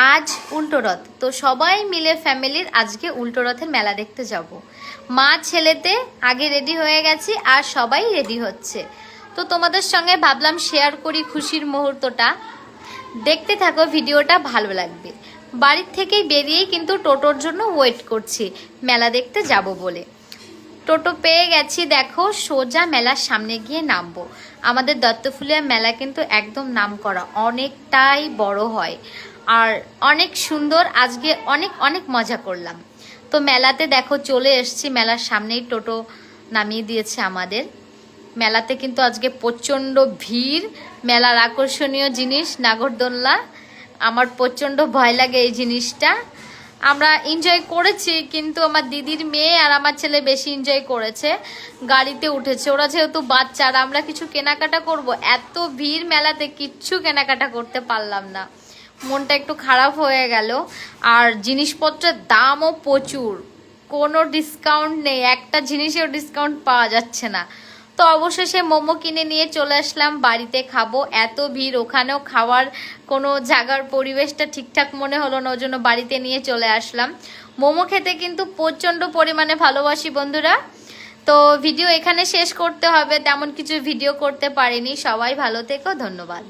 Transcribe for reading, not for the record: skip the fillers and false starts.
আজ উল্টো রথ, তো সবাই মিলে ফ্যামিলির আজকে উল্টো রথের মেলা দেখতে যাব। মা ছেলেতে আগে রেডি হয়ে গেছি আর সবাই রেডি হচ্ছে, তো তোমাদের সঙ্গে ভাবলাম শেয়ার করি খুশির মুহূর্তটা। দেখতে থাকো, ভিডিওটা ভালো লাগবে। বাড়ির থেকেই বেরিয়েই কিন্তু টোটোর জন্য ওয়েট করছি মেলা দেখতে যাব বলে। টোটো পেয়ে গেছি, দেখো সোজা মেলার সামনে গিয়ে নামবো। আমাদের দত্তফুলিয়া মেলা কিন্তু একদম নামকরা, অনেকটাই বড় হয় আর অনেক সুন্দর। আজকে অনেক অনেক মজা করলাম। তো মেলাতে দেখো চলে এসছি, মেলার সামনেই টোটো নামিয়ে দিয়েছে আমাদের। মেলাতে কিন্তু আজকে প্রচণ্ড ভিড়। মেলার আকর্ষণীয় জিনিস নাগরদোলনা, আমার প্রচণ্ড ভয় লাগে এই জিনিসটা। আমরা এনজয় করেছি, কিন্তু আমার দিদির মেয়ে আর আমার ছেলে বেশি এনজয় করেছে, গাড়িতে উঠেছে। ওরা যেহেতু বাচ্চারা, আমরা কিছু কেনাকাটা করব, এত ভিড় মেলাতে কিচ্ছু কেনাকাটা করতে পারলাম না, মনটা একটু খারাপ হয়ে গেল। আর জিনিসপত্রের দামও প্রচুর, কোনো ডিসকাউন্ট নেই, একটা জিনিসেও ডিসকাউন্ট পাওয়া যাচ্ছে না। তো অবশেষে মোমো কিনে নিয়ে চলে আসলাম, বাড়িতে খাবো। এত ভিড়, ওখানেও খাওয়ার কোনো জায়গার পরিবেশটা ঠিকঠাক মনে হলো না, ওই জন্য বাড়িতে নিয়ে চলে আসলাম। মোমো খেতে কিন্তু প্রচণ্ড পরিমাণে ভালোবাসি বন্ধুরা। তো ভিডিও এখানে শেষ করতে হবে, তেমন কিছু ভিডিও করতে পারিনি। সবাই ভালো থেকো, ধন্যবাদ।